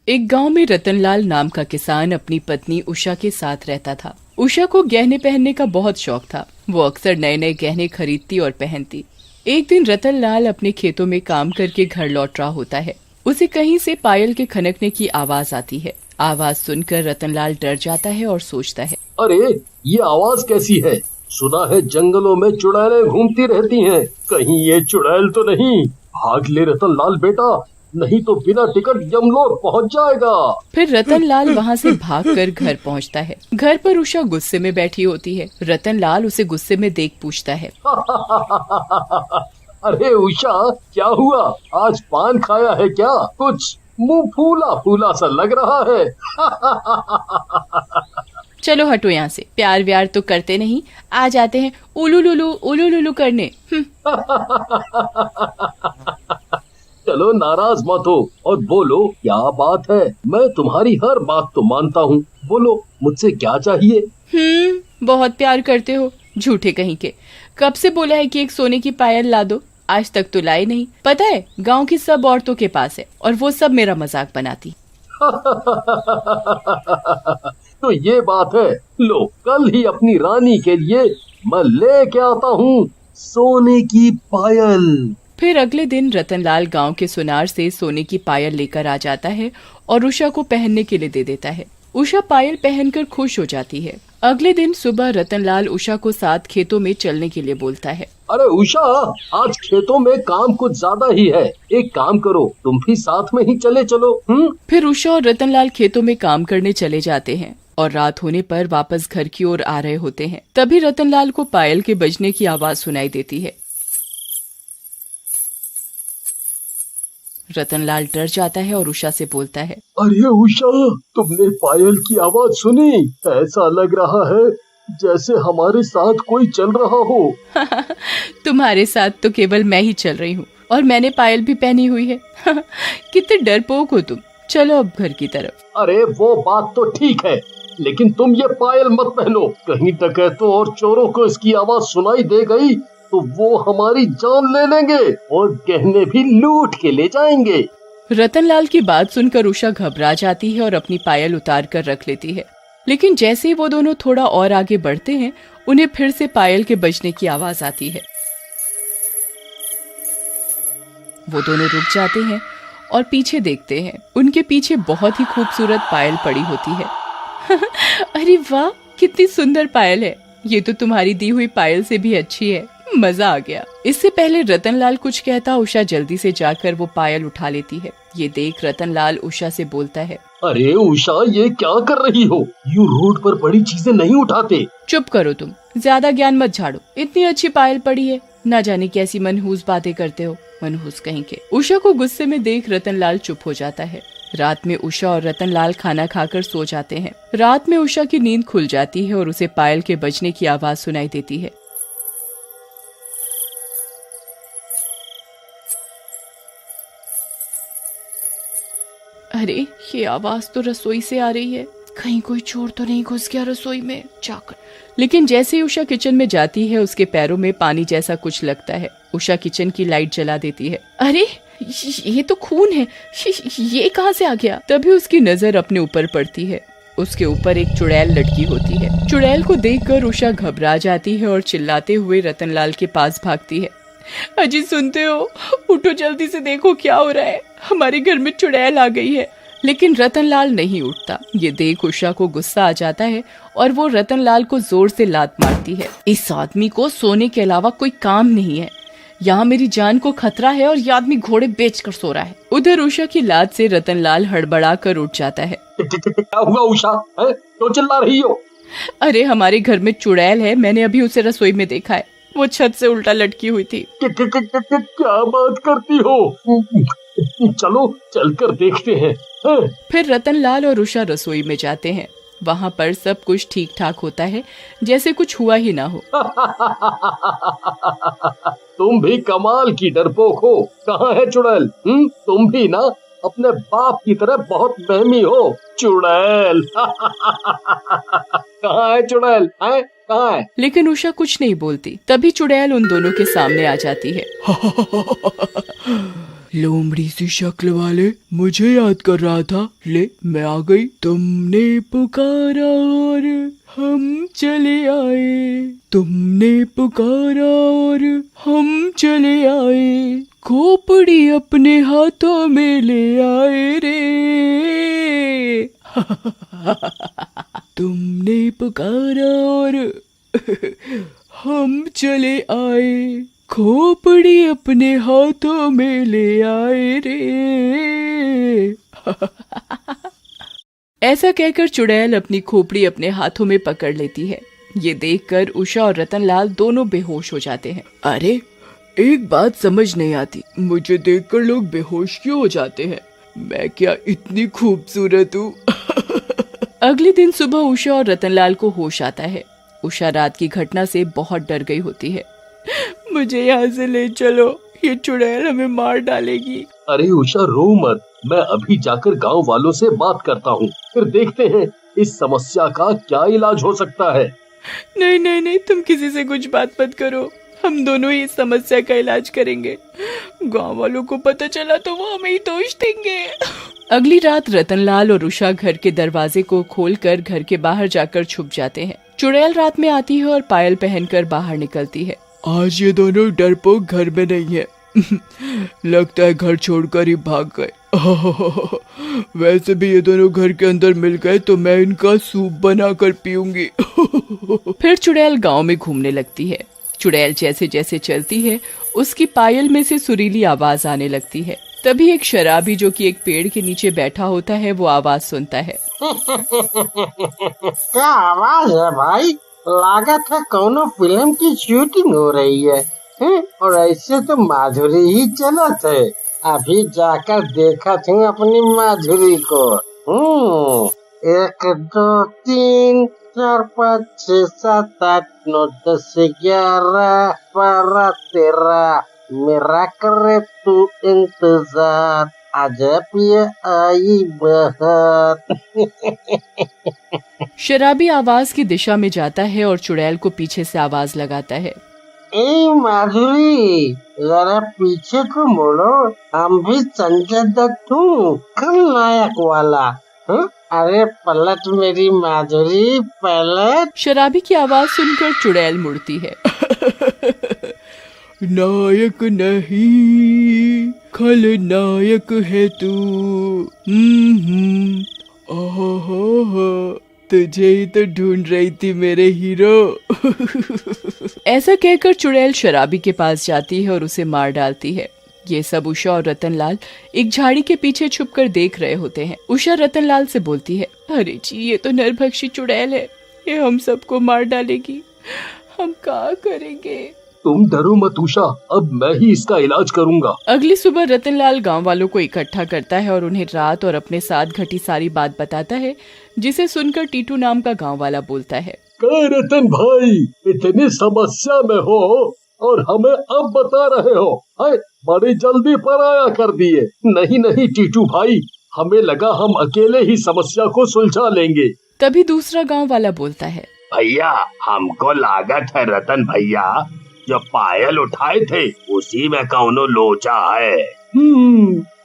एक गांव में रतनलाल नाम का किसान अपनी पत्नी उषा के साथ रहता था। उषा को गहने पहनने का बहुत शौक था। वो अक्सर नए नए गहने खरीदती और पहनती। एक दिन रतनलाल अपने खेतों में काम करके घर लौट रहा होता है। उसे कहीं से पायल के खनकने की आवाज आती है। आवाज सुनकर रतनलाल डर जाता है और सोचता है, अरे ये आवाज कैसी है? सुना है जंगलों में चुड़ैलें घूमती रहती हैं। कहीं ये चुड़ैल तो नहीं? भाग ले रतनलाल बेटा, नहीं तो बिना टिकट यमलोक पहुंच जाएगा। फिर रतनलाल वहाँ से भागकर घर पहुँचता है। घर पर उषा गुस्से में बैठी होती है। रतनलाल उसे गुस्से में देख पूछता है, अरे उषा, क्या हुआ? आज पान खाया है क्या? कुछ मुंह फूला फूला सा लग रहा है। चलो हटो यहाँ से, प्यार व्यार तो करते नहीं, आ जाते हैं उलू लुलू करने। चलो नाराज मत हो और बोलो क्या बात है। मैं तुम्हारी हर बात तो मानता हूँ। बोलो मुझसे क्या चाहिए? बहुत प्यार करते हो, झूठे कहीं के। कब से बोला है कि एक सोने की पायल ला दो, आज तक तो लाई नहीं। पता है गांव की सब औरतों के पास है और वो सब मेरा मजाक बनाती। तो ये बात है, लो कल ही अपनी रानी के लिए मैं लेके आता हूँ सोने की पायल। फिर अगले दिन रतनलाल गांव के सुनार से सोने की पायल लेकर आ जाता है और उषा को पहनने के लिए दे देता है। उषा पायल पहनकर खुश हो जाती है। अगले दिन सुबह रतनलाल उषा को साथ खेतों में चलने के लिए बोलता है। अरे उषा, आज खेतों में काम कुछ ज्यादा ही है। एक काम करो, तुम भी साथ में ही चले चलो। फिर उषा और रतनलाल खेतों में काम करने चले जाते हैं और रात होने पर वापस घर की ओर आ रहे होते हैं। तभी रतनलाल को पायल के बजने की आवाज सुनाई देती है। रतनलाल डर जाता है और उषा से बोलता है, अरे उषा, तुमने पायल की आवाज सुनी? ऐसा लग रहा है जैसे हमारे साथ कोई चल रहा हो। तुम्हारे साथ तो केवल मैं ही चल रही हूँ और मैंने पायल भी पहनी हुई है। कितने डरपोक हो तुम। चलो अब घर की तरफ। अरे वो बात तो ठीक है, लेकिन तुम ये पायल मत पहनो। कहीं डकैतों और चोरों को इसकी आवाज सुनाई दे गई तो वो हमारी जान ले लेंगे और गहने भी लूट के ले जाएंगे। रतनलाल की बात सुनकर उषा घबरा जाती है और अपनी पायल उतार कर रख लेती है। लेकिन जैसे ही वो दोनों थोड़ा और आगे बढ़ते हैं, उन्हें फिर से पायल के बजने की आवाज आती है। वो दोनों रुक जाते हैं और पीछे देखते हैं। उनके पीछे बहुत ही खूबसूरत पायल पड़ी होती है। अरे वाह, कितनी सुंदर पायल है। ये तो तुम्हारी दी हुई पायल से भी अच्छी है। मजा आ गया। इससे पहले रतनलाल कुछ कहता, उषा जल्दी से जाकर वो पायल उठा लेती है। ये देख रतनलाल उषा से बोलता है, अरे उषा, ये क्या कर रही हो? यूं रोड पर बड़ी चीजें नहीं उठाते। चुप करो तुम, ज्यादा ज्ञान मत झाड़ो। इतनी अच्छी पायल पड़ी है, न जाने कैसी मनहूस बातें करते हो, मनहूस कहीं के। उषा को गुस्से में देख रतनलाल चुप हो जाता है। रात में उषा और रतनलाल खाना खाकर सो जाते हैं। रात में उषा की नींद खुल जाती है और उसे पायल के बजने की आवाज सुनाई देती है। अरे ये आवाज तो रसोई से आ रही है। कहीं कोई चोर तो नहीं घुस गया रसोई में जाकर। लेकिन जैसे ही उषा किचन में जाती है, उसके पैरों में पानी जैसा कुछ लगता है। उषा किचन की लाइट जला देती है। अरे ये तो खून है, ये कहाँ से आ गया? तभी उसकी नजर अपने ऊपर पड़ती है। उसके ऊपर एक चुड़ैल लटकी होती है। चुड़ैल को देखकर उषा घबरा जाती है और चिल्लाते हुए रतनलाल के पास भागती है। अजी सुनते हो? उठो जल्दी से, देखो क्या हो रहा है। हमारे घर में चुड़ैल आ गई है। लेकिन रतनलाल नहीं उठता। ये देख उषा को गुस्सा आ जाता है और वो रतनलाल को जोर से लात मारती है। इस आदमी को सोने के अलावा कोई काम नहीं है। यहाँ मेरी जान को खतरा है और ये आदमी घोड़े बेचकर सो रहा है। उधर उषा की लात से रतनलाल हड़बड़ा कर उठ जाता है। क्या हुआ उषा, क्यों चिल्ला रही हो? अरे हमारे घर में चुड़ैल है, मैंने अभी उसे रसोई में देखा है। वो छत से उल्टा लटकी हुई थी। क्या बात करती हो? चलो चलकर देखते हैं। फिर रतनलाल और उषा रसोई में जाते हैं। वहाँ पर सब कुछ ठीक ठाक होता है, जैसे कुछ हुआ ही ना हो। तुम भी कमाल की डरपोक हो। कहाँ है चुड़ैल? तुम भी ना अपने बाप की तरह बहुत बहमी हो। चुड़ैल। कहाँ है चुड़ैल? कहाँ है? लेकिन उषा कुछ नहीं बोलती। तभी चुड़ैल उन दोनों के सामने आ जाती है। लोमड़ी सी शक्ल वाले, मुझे याद कर रहा था। ले मैं आ गई। तुमने पुकारा और हम चले आए, तुमने पुकारा और हम चले आए, खोपड़ी अपने हाथों में ले आए रे। तुमने पुकारा और हम चले आए, खोपड़ी अपने हाथों में ले आए रे। ऐसा कहकर चुड़ैल अपनी खोपड़ी अपने हाथों में पकड़ लेती है। ये देखकर उषा और रतनलाल दोनों बेहोश हो जाते हैं। अरे एक बात समझ नहीं आती, मुझे देखकर लोग बेहोश क्यों हो जाते हैं? मैं क्या इतनी खूबसूरत हूँ? अगले दिन सुबह उषा और रतनलाल को होश आता है। उषा रात की घटना से बहुत डर गई होती है। मुझे यहाँ से ले चलो, ये चुड़ैल हमें मार डालेगी। अरे उषा रो मत, मैं अभी जाकर गांव वालों से बात करता हूँ, फिर देखते हैं इस समस्या का क्या इलाज हो सकता है। नहीं नहीं नहीं, तुम किसी से कुछ बात मत करो, हम दोनों ही इस समस्या का इलाज करेंगे। गांव वालों को पता चला तो वो हमें ही दोष देंगे। अगली रात रतनलाल और उषा घर के दरवाजे को खोलकर घर के बाहर जाकर छुप जाते हैं। चुड़ैल रात में आती है और पायल पहनकर बाहर निकलती है। आज ये दोनों डरपोक घर में नहीं है। लगता है घर छोड़कर ही भाग गए। वैसे भी ये दोनों घर के अंदर मिल गए तो मैं इनका सूप बनाकर पीऊंगी। फिर चुड़ैल गांव में घूमने लगती है। चुड़ैल जैसे जैसे चलती है उसकी पायल में से सुरीली आवाज आने लगती है। तभी एक शराबी जो कि एक पेड़ के नीचे बैठा होता है वो आवाज सुनता है। क्या आवाज है भाई? लागत है कोनो फिल्म की शूटिंग हो रही है। और ऐसे तो माधुरी ही चलत है। अभी जाकर देखा हूँ अपनी माधुरी को। 1 2 3 4 5 6 7 8 9 10 11 12 13 मेरा करे तू इंतजार, अजब ये आई बहर। शराबी आवाज की दिशा में जाता है और चुड़ैल को पीछे से आवाज लगाता है। ए माधुरी, जरा पीछे को मुड़ो, हम भी संजय दत्त हूँ, खलनायक वाला। अरे पलट मेरी माधुरी, पलट। शराबी की आवाज सुनकर चुड़ैल मुड़ती है। नायक नहीं खलनायक है तू। तुझे ही तो ढूंढ रही थी मेरे हीरो। ऐसा कहकर चुड़ैल शराबी के पास जाती है और उसे मार डालती है। ये सब उषा और रतनलाल एक झाड़ी के पीछे छुपकर देख रहे होते हैं। उषा रतनलाल से बोलती है, अरे जी ये तो नरभक्षी चुड़ैल है, ये हम सबको मार डालेगी, हम क्या करेंगे? तुम डरो मत उषा, अब मैं ही इसका इलाज करूंगा। अगली सुबह रतनलाल गांव वालों को इकट्ठा करता है और उन्हें रात और अपने साथ घटी सारी बात बताता है, जिसे सुनकर टीटू नाम का गांव वाला बोलता है, रतन भाई, इतनी समस्या में हो और हमें अब बता रहे हो? बड़ी जल्दी पराया कर दिए। नहीं नहीं टीटू भाई, हमें लगा हम अकेले ही समस्या को सुलझा लेंगे। तभी दूसरा गांव वाला बोलता है, भैया हमको लागत है रतन भैया जो पायल उठाए थे उसी में कौनो लोचा है।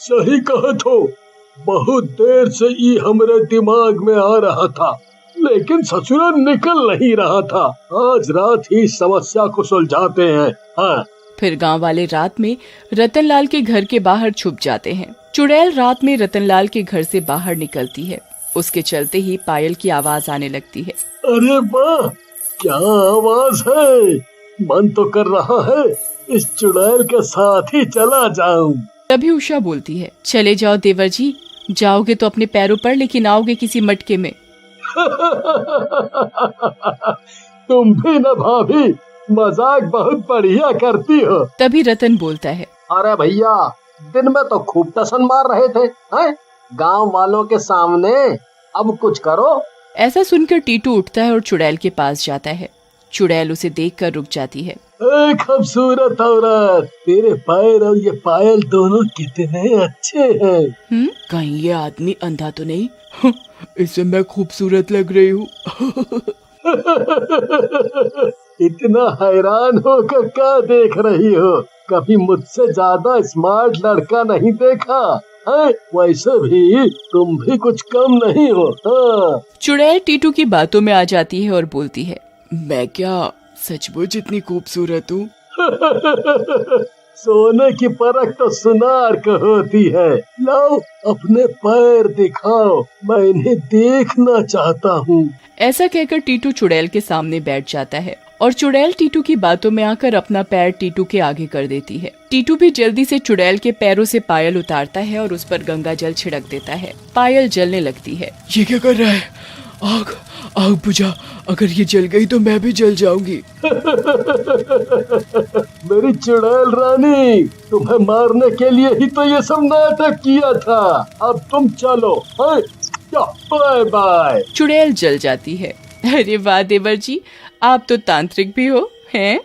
सही कहा तो, बहुत देर से ये हमारे दिमाग में आ रहा था, लेकिन ससुरा निकल नहीं रहा था। आज रात ही समस्या को सुलझाते हैं। हाँ। फिर गांव वाले रात में रतनलाल के घर के बाहर छुप जाते हैं। चुड़ैल रात में रतनलाल के घर से बाहर निकलती है। उसके चलते ही पायल की आवाज आने लगती है। अरे वाह, क्या आवाज है! मन तो कर रहा है इस चुड़ैल के साथ ही चला जाऊं। तभी उषा बोलती है, चले जाओ देवर जी, जाओगे तो अपने पैरों पर, लेकिन आओगे किसी मटके में। तुम भी न भाभी, मजाक बहुत बढ़िया करती हो। तभी रतन बोलता है, अरे भैया, दिन में तो खूब टसन मार रहे थे, गांव वालों के सामने, अब कुछ करो। ऐसा सुनकर टीटू उठता है और चुड़ैल के पास जाता है। चुड़ैल उसे देखकर रुक जाती है। खूबसूरत औरत, तेरे पैर और ये पायल दोनों कितने अच्छे हैं। कहीं ये आदमी अंधा तो नहीं? इससे मैं खूबसूरत लग रही हूँ। इतना हैरान होकर क्या देख रही हो? कभी मुझसे ज्यादा स्मार्ट लड़का नहीं देखा है। वैसे भी तुम भी कुछ कम नहीं हो। हाँ। चुड़ैल टीटू की बातों में आ जाती है और बोलती है, मैं क्या सचमुच इतनी खूबसूरत हूँ? सोने की परख तो सुनार को होती है। लाओ अपने पैर दिखाओ, मैं इन्हें देखना चाहता हूँ। ऐसा कहकर टीटू चुड़ैल के सामने बैठ जाता है और चुड़ैल टीटू की बातों में आकर अपना पैर टीटू के आगे कर देती है। टीटू भी जल्दी से चुड़ैल के पैरों से पायल उतारता है और उस पर गंगा जल छिड़क देता है। पायल जलने लगती है। ये क्या कर रहा है? आग आग बुझा, अगर ये जल गई तो मैं भी जल जाऊंगी। मेरी चुड़ैल रानी, तुम्हें मारने के लिए ही तो ये सब नाटक किया था। अब तुम चलो। Bye bye. चुड़ैल जल जाती है। अरे वाह देवर जी, आप तो तांत्रिक भी हो हैं?